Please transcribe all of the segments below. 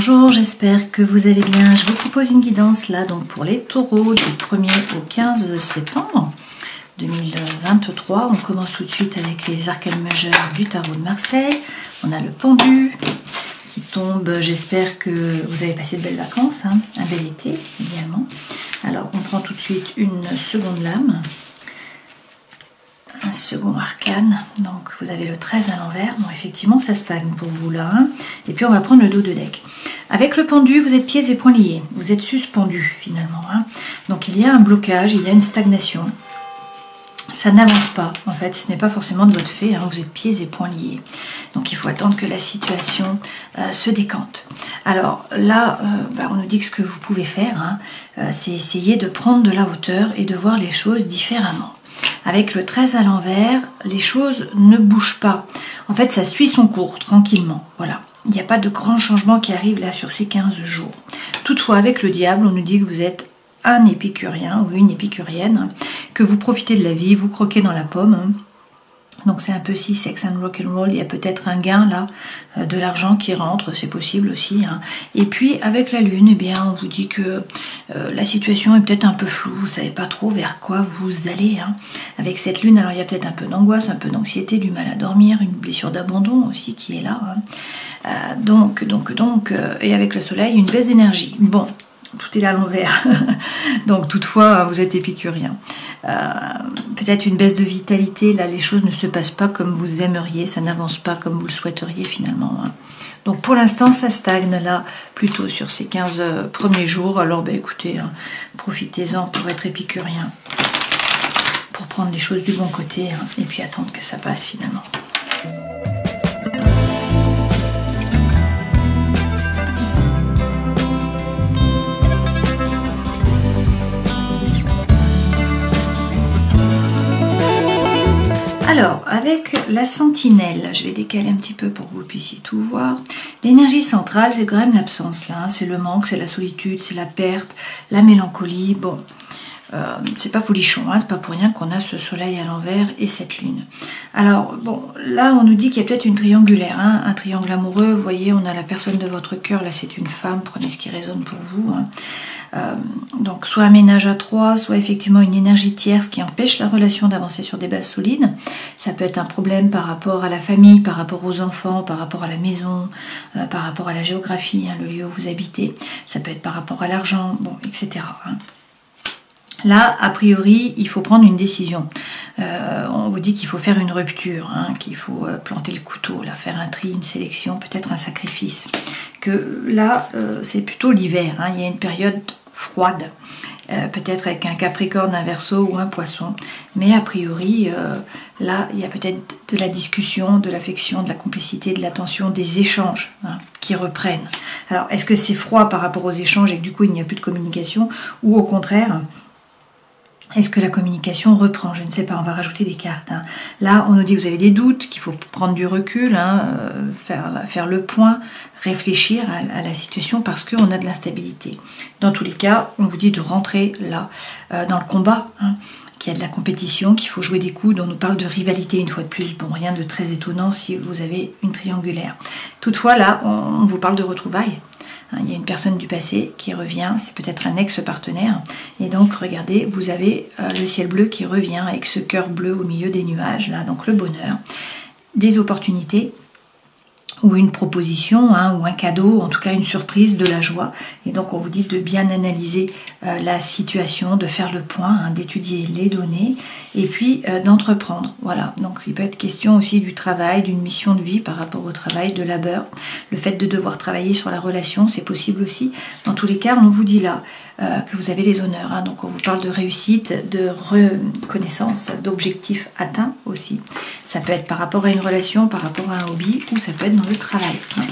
Bonjour, j'espère que vous allez bien. Je vous propose une guidance là donc pour les taureaux du 1er au 15 septembre 2023. On commence tout de suite avec les arcanes majeures du tarot de Marseille. On a le pendu qui tombe. J'espère que vous avez passé de belles vacances, hein, un bel été également. Alors on prend tout de suite une seconde lame. Un second arcane, donc vous avez le 13 à l'envers. Bon, effectivement ça stagne pour vous là, hein. Et puis on va prendre le dos de deck. Avec le pendu, vous êtes pieds et poings liés, vous êtes suspendu finalement, hein. Donc il y a un blocage, il y a une stagnation, ça n'avance pas en fait, ce n'est pas forcément de votre fait, hein. Vous êtes pieds et poings liés, donc il faut attendre que la situation se décante. Alors là, on nous dit que ce que vous pouvez faire, hein, c'est essayer de prendre de la hauteur et de voir les choses différemment. Avec le 13 à l'envers, les choses ne bougent pas. En fait, ça suit son cours tranquillement. Voilà. Il n'y a pas de grands changements qui arrivent là sur ces 15 jours. Toutefois, avec le diable, on nous dit que vous êtes un épicurien ou une épicurienne, hein, que vous profitez de la vie, vous croquez dans la pomme. Hein. Donc c'est un peu si sex and rock and roll, il y a peut-être un gain là, de l'argent qui rentre, c'est possible aussi, hein. Et puis avec la lune, eh bien on vous dit que la situation est peut-être un peu floue, vous ne savez pas trop vers quoi vous allez, hein. Avec cette lune, alors il y a peut-être un peu d'angoisse, un peu d'anxiété, du mal à dormir, une blessure d'abandon aussi qui est là, hein. Et avec le soleil, une baisse d'énergie. Bon, tout est là à l'envers. Donc toutefois, vous êtes épicurien. Peut-être une baisse de vitalité, là les choses ne se passent pas comme vous aimeriez, ça n'avance pas comme vous le souhaiteriez finalement, hein. Donc pour l'instant ça stagne là, plutôt sur ces 15 premiers jours. Alors écoutez, hein, profitez-en pour être épicurien, pour prendre les choses du bon côté, hein, et puis attendre que ça passe finalement. Alors, avec la sentinelle, je vais décaler un petit peu pour que vous puissiez tout voir. L'énergie centrale, c'est quand même l'absence là, hein. C'est le manque, c'est la solitude, c'est la perte, la mélancolie. Bon, c'est pas folichon, hein. C'est pas pour rien qu'on a ce soleil à l'envers et cette lune. Alors, bon, là on nous dit qu'il y a peut-être une triangulaire, hein, un triangle amoureux. Vous voyez, on a la personne de votre cœur, là c'est une femme, prenez ce qui résonne pour vous, hein. Donc soit un ménage à trois, soit effectivement une énergie tierce qui empêche la relation d'avancer sur des bases solides. Ça peut être un problème par rapport à la famille, par rapport aux enfants, par rapport à la maison, par rapport à la géographie, hein, le lieu où vous habitez. Ça peut être par rapport à l'argent, bon, etc., hein. Là, a priori, il faut prendre une décision. On vous dit qu'il faut faire une rupture, hein, qu'il faut planter le couteau, là, faire un tri, une sélection, peut-être un sacrifice. Que là, c'est plutôt l'hiver, hein, il y a une période froide, peut-être avec un Capricorne, un Verseau ou un Poisson. Mais a priori, là, il y a peut-être de la discussion, de l'affection, de la complicité, de l'attention, des échanges, hein, qui reprennent. Alors, est-ce que c'est froid par rapport aux échanges et que du coup, il n'y a plus de communication, ou au contraire, est-ce que la communication reprend? Je ne sais pas, on va rajouter des cartes, hein. Là, on nous dit que vous avez des doutes, qu'il faut prendre du recul, hein, faire le point, réfléchir à la situation parce qu'on a de l'instabilité. Dans tous les cas, on vous dit de rentrer là, dans le combat, hein, qu'il y a de la compétition, qu'il faut jouer des coudes. On nous parle de rivalité une fois de plus. Bon, rien de très étonnant si vous avez une triangulaire. Toutefois, là, on vous parle de retrouvailles. Il y a une personne du passé qui revient, c'est peut-être un ex-partenaire. Et donc, regardez, vous avez le ciel bleu qui revient avec ce cœur bleu au milieu des nuages, là, donc le bonheur, des opportunités, ou une proposition, hein, ou un cadeau, en tout cas une surprise, de la joie. Et donc on vous dit de bien analyser la situation, de faire le point, hein, d'étudier les données, et puis d'entreprendre. Voilà, donc il peut être question aussi du travail, d'une mission de vie par rapport au travail, de labeur. Le fait de devoir travailler sur la relation, c'est possible aussi. Dans tous les cas, on vous dit là que vous avez les honneurs, hein, donc on vous parle de réussite, de reconnaissance, d'objectifs atteints aussi. Ça peut être par rapport à une relation, par rapport à un hobby, ou ça peut être dans le travail, hein.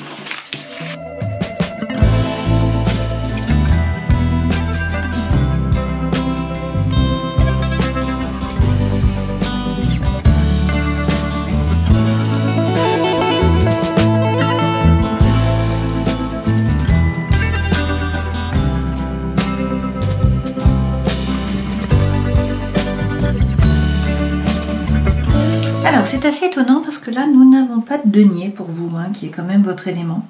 Alors c'est assez étonnant parce que là nous n'avons pas de denier pour vous, hein, qui est quand même votre élément.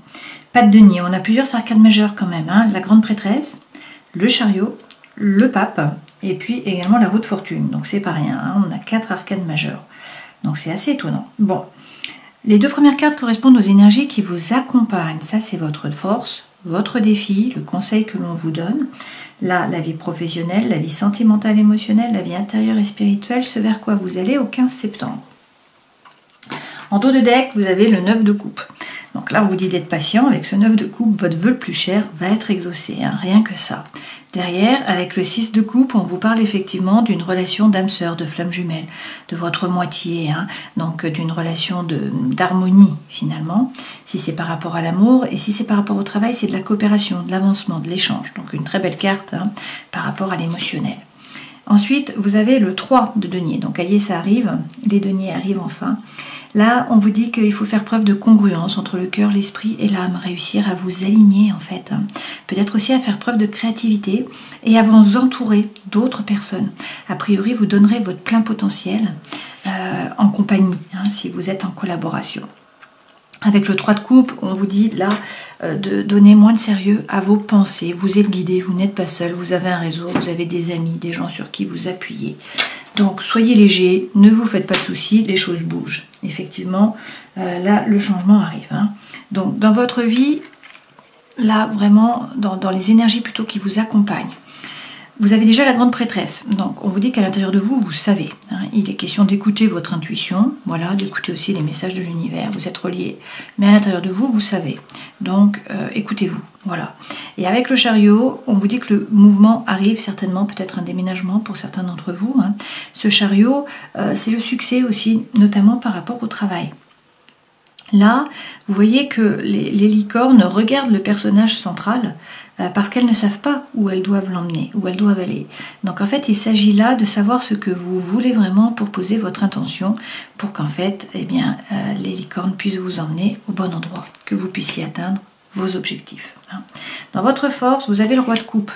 Pas de denier, on a plusieurs arcades majeures quand même, hein. La grande prêtresse, le chariot, le pape, et puis également la roue de fortune. Donc c'est pas rien, hein. On a 4 arcades majeures. Donc c'est assez étonnant. Bon, les 2 premières cartes correspondent aux énergies qui vous accompagnent. Ça, c'est votre force, votre défi, le conseil que l'on vous donne. Là, la vie professionnelle, la vie sentimentale, émotionnelle, la vie intérieure et spirituelle, ce vers quoi vous allez au 15 septembre. En dos de deck, vous avez le 9 de coupe. Donc là, on vous dit d'être patient. Avec ce 9 de coupe, votre vœu le plus cher va être exaucé, hein, rien que ça. Derrière, avec le 6 de coupe, on vous parle effectivement d'une relation d'âme sœur, de flamme jumelle, de votre moitié, hein, donc d'une relation d'harmonie finalement, si c'est par rapport à l'amour, et si c'est par rapport au travail, c'est de la coopération, de l'avancement, de l'échange. Donc une très belle carte, hein, par rapport à l'émotionnel. Ensuite, vous avez le 3 de denier. Donc, voyez, ça arrive, les deniers arrivent enfin. Là, on vous dit qu'il faut faire preuve de congruence entre le cœur, l'esprit et l'âme, réussir à vous aligner en fait. Peut-être aussi à faire preuve de créativité et à vous entourer d'autres personnes. A priori, vous donnerez votre plein potentiel en compagnie, hein, si vous êtes en collaboration. Avec le 3 de coupe, on vous dit là de donner moins de sérieux à vos pensées. Vous êtes guidé, vous n'êtes pas seul, vous avez un réseau, vous avez des amis, des gens sur qui vous appuyez. Donc soyez léger, ne vous faites pas de soucis, les choses bougent. Effectivement, là le changement arrive, hein. Donc dans votre vie, là vraiment dans les énergies plutôt qui vous accompagnent, vous avez déjà la grande prêtresse. Donc on vous dit qu'à l'intérieur de vous, vous savez, hein, il est question d'écouter votre intuition, voilà, d'écouter aussi les messages de l'univers, vous êtes reliés, mais à l'intérieur de vous, vous savez. Donc écoutez-vous, voilà. Et avec le chariot, on vous dit que le mouvement arrive certainement, peut-être un déménagement pour certains d'entre vous, hein. Ce chariot, c'est le succès aussi, notamment par rapport au travail. Là, vous voyez que les licornes regardent le personnage central parce qu'elles ne savent pas où elles doivent l'emmener, où elles doivent aller. Donc en fait, il s'agit là de savoir ce que vous voulez vraiment pour poser votre intention, pour qu'en fait, eh bien, les licornes puissent vous emmener au bon endroit, que vous puissiez atteindre vos objectifs. Dans votre force, vous avez le roi de coupe.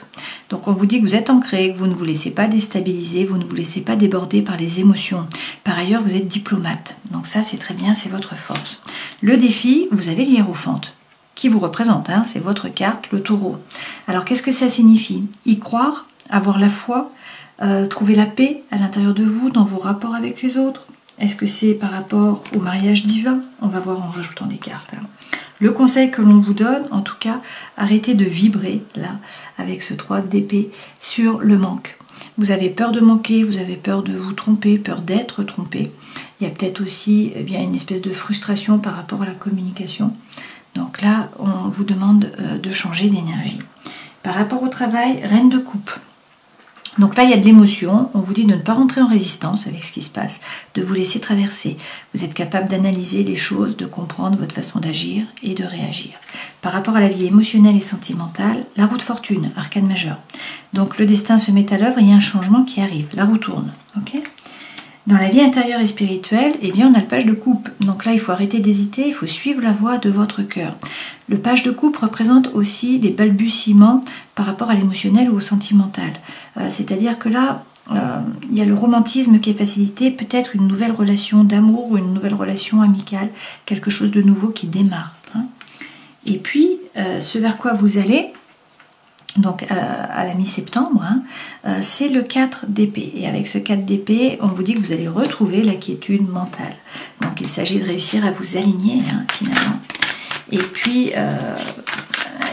Donc on vous dit que vous êtes ancré, que vous ne vous laissez pas déstabiliser, vous ne vous laissez pas déborder par les émotions. Par ailleurs, vous êtes diplomate. Donc ça, c'est très bien, c'est votre force. Le défi, vous avez l'hiérophante, qui vous représente, hein, c'est votre carte, le taureau. Alors qu'est-ce que ça signifie? Y croire, avoir la foi, trouver la paix à l'intérieur de vous, dans vos rapports avec les autres. Est-ce que c'est par rapport au mariage divin? On va voir en rajoutant des cartes, hein. Le conseil que l'on vous donne, en tout cas, arrêtez de vibrer, là, avec ce 3 d'épée, sur le manque. Vous avez peur de manquer, vous avez peur de vous tromper, peur d'être trompé. Il y a peut-être aussi bien, une espèce de frustration par rapport à la communication. Donc là, on vous demande de changer d'énergie. Par rapport au travail, reine de coupe. Donc là, il y a de l'émotion. On vous dit de ne pas rentrer en résistance avec ce qui se passe, de vous laisser traverser. Vous êtes capable d'analyser les choses, de comprendre votre façon d'agir et de réagir. Par rapport à la vie émotionnelle et sentimentale, la roue de fortune, arcane majeure. Donc le destin se met à l'œuvre, il y a un changement qui arrive. La roue tourne. Ok ? Dans la vie intérieure et spirituelle, eh bien, on a le page de coupe. Donc là, il faut arrêter d'hésiter, il faut suivre la voie de votre cœur. Le page de coupe représente aussi les balbutiements par rapport à l'émotionnel ou au sentimental. C'est-à-dire que là, il y a le romantisme qui est facilité, peut-être une nouvelle relation d'amour ou une nouvelle relation amicale, quelque chose de nouveau qui démarre, hein. Et puis, ce vers quoi vous allez, donc à la mi-septembre, hein, c'est le 4 d'épée. Et avec ce 4 d'épée, on vous dit que vous allez retrouver la quiétude mentale. Donc il s'agit de réussir à vous aligner, hein, finalement. Et puis,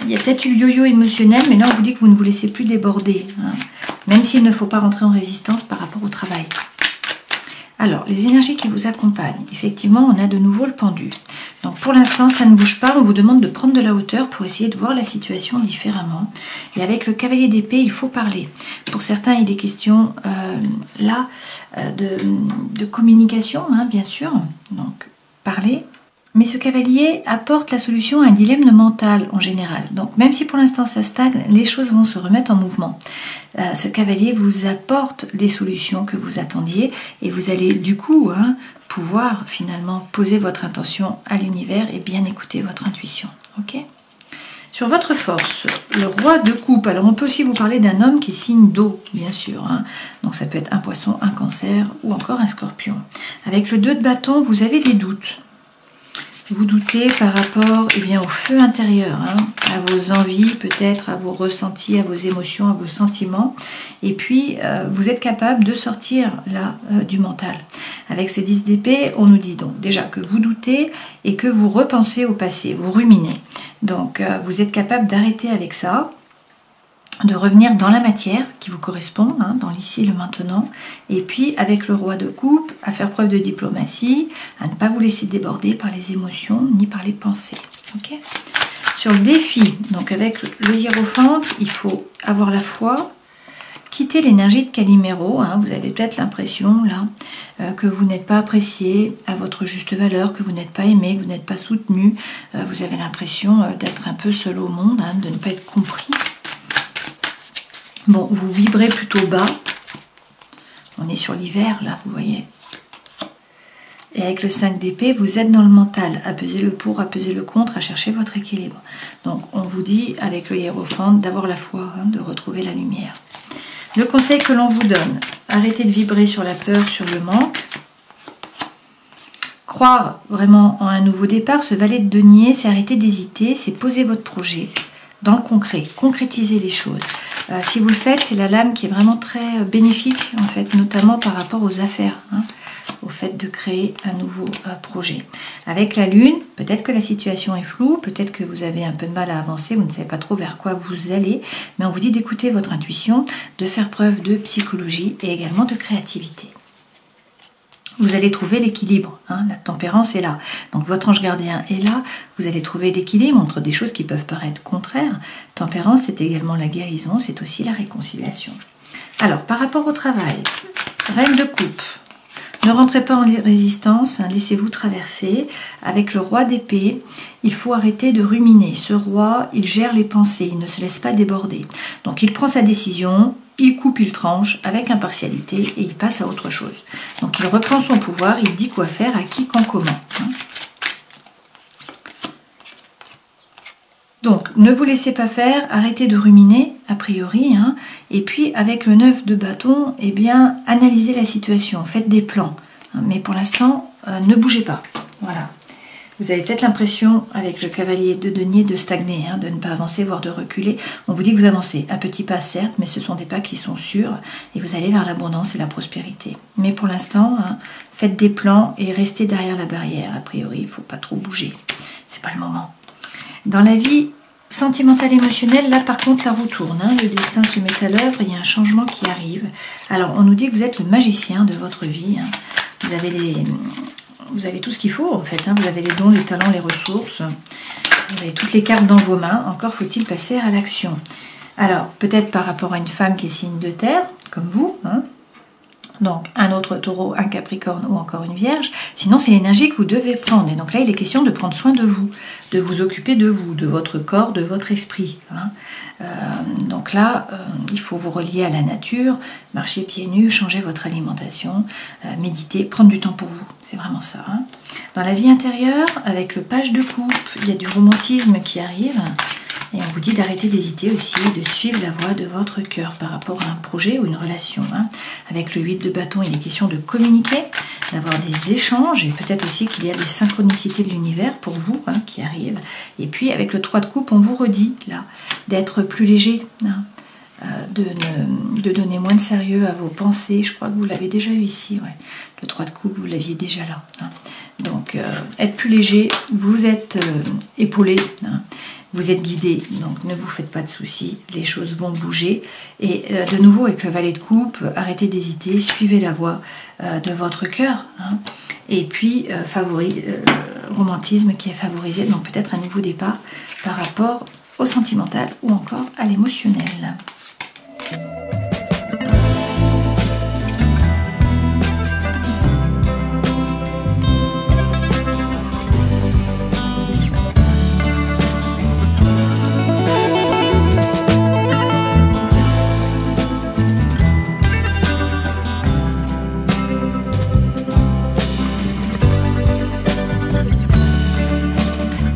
il y a peut-être eu le yo-yo émotionnel, mais là on vous dit que vous ne vous laissez plus déborder, hein, même s'il ne faut pas rentrer en résistance par rapport au travail. Alors, les énergies qui vous accompagnent, effectivement, on a de nouveau le pendu. Donc pour l'instant, ça ne bouge pas, on vous demande de prendre de la hauteur pour essayer de voir la situation différemment. Et avec le cavalier d'épée, il faut parler. Pour certains, il est question là de communication, hein, bien sûr, donc parler. Mais ce cavalier apporte la solution à un dilemme mental en général. Donc même si pour l'instant ça stagne, les choses vont se remettre en mouvement. Ce cavalier vous apporte les solutions que vous attendiez et vous allez du coup pouvoir finalement poser votre intention à l'univers et bien écouter votre intuition. Ok ? Sur votre force, le roi de coupe. Alors on peut aussi vous parler d'un homme qui est signe d'eau, bien sûr, hein. Donc ça peut être un poisson, un cancer ou encore un scorpion. Avec le 2 de bâton, vous avez des doutes. vous doutez par rapport au feu intérieur, hein, à vos envies, peut-être à vos ressentis, à vos émotions, à vos sentiments. Et puis, vous êtes capable de sortir là du mental. Avec ce 10 d'épée, on nous dit donc déjà que vous doutez et que vous repensez au passé, vous ruminez. Donc, vous êtes capable d'arrêter avec ça, de revenir dans la matière qui vous correspond, hein, dans l'ici et le maintenant, et puis avec le roi de coupe, à faire preuve de diplomatie, à ne pas vous laisser déborder par les émotions ni par les pensées. Okay, sur le défi, donc avec le hiérophante, il faut avoir la foi, quitter l'énergie de Calimero, hein, vous avez peut-être l'impression là que vous n'êtes pas apprécié à votre juste valeur, que vous n'êtes pas aimé, que vous n'êtes pas soutenu, vous avez l'impression d'être un peu seul au monde, hein, de ne pas être compris. Bon, vous vibrez plutôt bas. On est sur l'hiver, là, vous voyez. Et avec le 5 d'épée, vous êtes dans le mental, à peser le pour, à peser le contre, à chercher votre équilibre. Donc, on vous dit, avec le hiérophante, d'avoir la foi, hein, de retrouver la lumière. Le conseil que l'on vous donne, arrêtez de vibrer sur la peur, sur le manque. Croire vraiment en un nouveau départ, ce valet de denier, c'est arrêter d'hésiter, c'est poser votre projet dans le concret, concrétiser les choses. Si vous le faites, c'est la lame qui est vraiment très bénéfique, en fait, notamment par rapport aux affaires, hein, au fait de créer un nouveau projet. Avec la lune, peut-être que la situation est floue, peut-être que vous avez un peu de mal à avancer, vous ne savez pas trop vers quoi vous allez, mais on vous dit d'écouter votre intuition, de faire preuve de psychologie et également de créativité. Vous allez trouver l'équilibre, hein, la tempérance est là. Donc votre ange gardien est là, vous allez trouver l'équilibre entre des choses qui peuvent paraître contraires. Tempérance, c'est également la guérison, c'est aussi la réconciliation. Alors, par rapport au travail, reine de coupe, ne rentrez pas en résistance, hein, laissez-vous traverser. Avec le roi d'épée, il faut arrêter de ruminer. Ce roi, il gère les pensées, il ne se laisse pas déborder. Donc il prend sa décision, il coupe, il tranche avec impartialité et il passe à autre chose. Donc il reprend son pouvoir, il dit quoi faire, à qui, quand, comment. Hein. Donc ne vous laissez pas faire, arrêtez de ruminer, a priori, hein, et puis avec le 9 de bâton, eh bien, analysez la situation, faites des plans. Hein, mais pour l'instant, ne bougez pas. Voilà. Vous avez peut-être l'impression, avec le cavalier de denier, de stagner, hein, de ne pas avancer, voire de reculer. On vous dit que vous avancez à petits pas, certes, mais ce sont des pas qui sont sûrs, et vous allez vers l'abondance et la prospérité. Mais pour l'instant, hein, faites des plans et restez derrière la barrière. A priori, il ne faut pas trop bouger. C'est pas le moment. Dans la vie sentimentale émotionnelle, là par contre la roue tourne, hein, le destin se met à l'œuvre, il y a un changement qui arrive. Alors on nous dit que vous êtes le magicien de votre vie, hein. Vous avez tout ce qu'il faut en fait, hein. Vous avez les dons, les talents, les ressources, vous avez toutes les cartes dans vos mains, encore faut-il passer à l'action. Alors peut-être par rapport à une femme qui est signe de terre, comme vous, hein. Donc un autre taureau, un capricorne ou encore une vierge, sinon c'est l'énergie que vous devez prendre. Et donc là il est question de prendre soin de vous occuper de vous, de votre corps, de votre esprit. Hein. Donc là il faut vous relier à la nature, marcher pieds nus, changer votre alimentation, méditer, prendre du temps pour vous, c'est vraiment ça. Hein. Dans la vie intérieure, avec le page de coupe, il y a du romantisme qui arrive. Et on vous dit d'arrêter d'hésiter aussi, de suivre la voie de votre cœur par rapport à un projet ou une relation. Hein. Avec le 8 de bâton, il est question de communiquer, d'avoir des échanges, et peut-être aussi qu'il y a des synchronicités de l'univers pour vous, hein, qui arrivent. Et puis avec le 3 de coupe, on vous redit là d'être plus léger, hein, de donner moins de sérieux à vos pensées. Je crois que vous l'avez déjà eu ici, ouais. Le 3 de coupe, vous l'aviez déjà là. Hein. Donc être plus léger, vous êtes épaulé, hein. Vous êtes guidé, donc ne vous faites pas de soucis, les choses vont bouger. Et de nouveau, avec le valet de coupe, arrêtez d'hésiter, suivez la voie de votre cœur. Hein. Et puis, romantisme qui est favorisé, donc peut-être un nouveau départ par rapport au sentimental ou encore à l'émotionnel.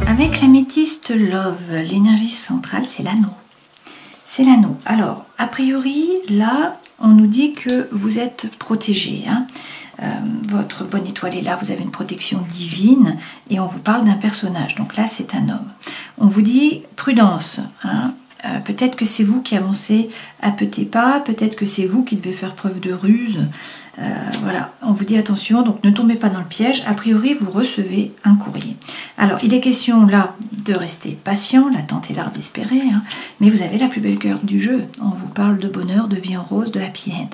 Avec l'améthyste Love, l'énergie centrale, c'est l'anneau. C'est l'anneau. Alors, a priori, là, on nous dit que vous êtes protégé. Hein. votre bonne étoile est là, vous avez une protection divine et on vous parle d'un personnage. Donc là, c'est un homme. On vous dit prudence, hein. Peut-être que c'est vous qui avancez à petits pas, peut-être que c'est vous qui devez faire preuve de ruse. Voilà, on vous dit attention, donc ne tombez pas dans le piège. A priori, vous recevez un courrier. Alors, il est question là de rester patient, l'attente est l'art d'espérer, hein, mais vous avez la plus belle carte du jeu. On vous parle de bonheur, de vie en rose, de happy end.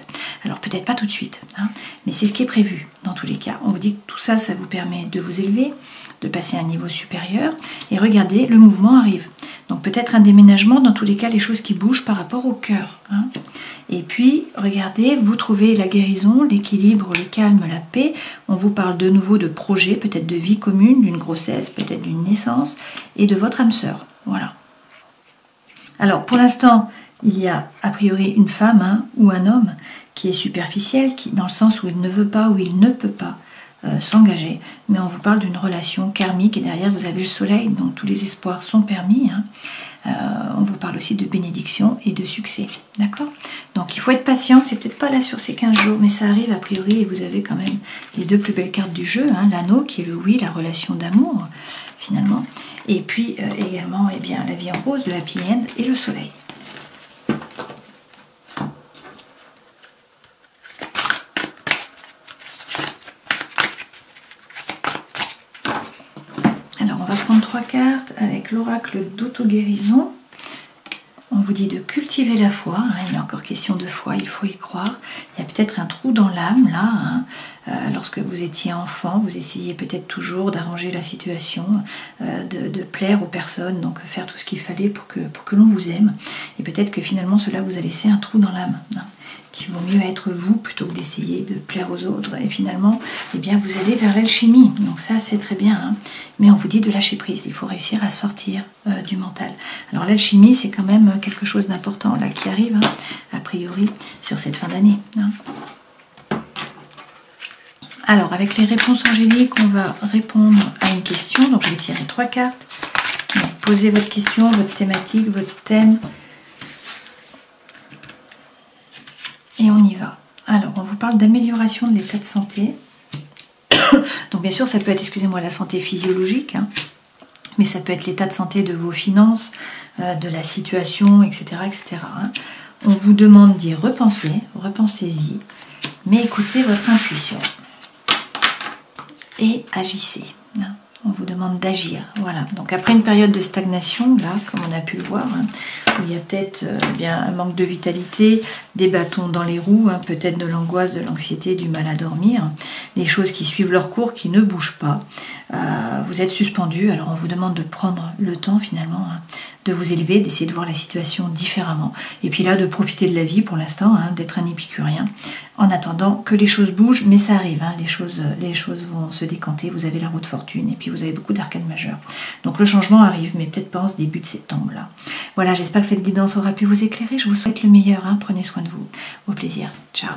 Alors, peut-être pas tout de suite, hein, mais c'est ce qui est prévu dans tous les cas. On vous dit que tout ça, ça vous permet de vous élever, de passer à un niveau supérieur. Et regardez, le mouvement arrive. Donc, peut-être un déménagement, dans tous les cas, les choses qui bougent par rapport au cœur. Hein. Et puis, regardez, vous trouvez la guérison, l'équilibre, le calme, la paix. On vous parle de nouveau de projets, peut-être de vie commune, d'une grossesse, peut-être d'une naissance, et de votre âme sœur. Voilà. Alors, pour l'instant, il y a a priori une femme hein, ou un homme qui est superficiel, qui, dans le sens où il ne veut pas, où il ne peut pas s'engager. Mais on vous parle d'une relation karmique, et derrière, vous avez le soleil, donc tous les espoirs sont permis. Hein. On vous parle aussi de bénédiction et de succès, d'accord? Donc il faut être patient, c'est peut-être pas là sur ces 15 jours, mais ça arrive a priori et vous avez quand même les deux plus belles cartes du jeu, hein, l'anneau qui est le oui, la relation d'amour finalement, et puis également eh bien, la vie en rose, le happy end et le soleil. Alors on va prendre 3 cartes avec l'oracle d'auto-guérison. On vous dit de cultiver la foi, hein, il est encore question de foi, il faut y croire. Il y a peut-être un trou dans l'âme là, hein. Lorsque vous étiez enfant, vous essayez peut-être toujours d'arranger la situation, de plaire aux personnes, donc faire tout ce qu'il fallait pour que l'on vous aime. Et peut-être que finalement cela vous a laissé un trou dans l'âme, hein, qu'il vaut mieux être vous plutôt que d'essayer de plaire aux autres. Et finalement, eh bien, vous allez vers l'alchimie, donc ça c'est très bien, hein. Mais on vous dit de lâcher prise, il faut réussir à sortir du mental. Alors l'alchimie c'est quand même quelque chose d'important là qui arrive, hein, a priori, sur cette fin d'année. Hein. Alors avec les réponses angéliques, on va répondre à une question, donc je vais tirer 3 cartes. Donc, posez votre question, votre thématique, votre thème. Et on y va. Alors, on vous parle d'amélioration de l'état de santé. Donc, bien sûr, ça peut être, excusez-moi, la santé physiologique, hein, mais ça peut être l'état de santé de vos finances, de la situation, etc. etc. Hein. On vous demande d'y repenser, repensez-y, mais écoutez votre intuition et agissez. Hein. On vous demande d'agir. Voilà. Donc, après une période de stagnation, là, comme on a pu le voir, hein, où il y a peut-être bien un manque de vitalité, des bâtons dans les roues, hein, peut-être de l'angoisse, de l'anxiété, du mal à dormir, les choses qui suivent leur cours, qui ne bougent pas. Vous êtes suspendu, alors on vous demande de prendre le temps finalement, hein, de vous élever, d'essayer de voir la situation différemment. Et puis là, de profiter de la vie pour l'instant, hein, d'être un épicurien, en attendant que les choses bougent, mais ça arrive, hein, les choses vont se décanter, vous avez la roue de fortune, et puis vous avez beaucoup d'arcades majeures. Donc le changement arrive, mais peut-être pas en ce début de septembre là. Voilà, j'espère que cette guidance aura pu vous éclairer, je vous souhaite le meilleur, hein, prenez soin de vous. Au plaisir, ciao.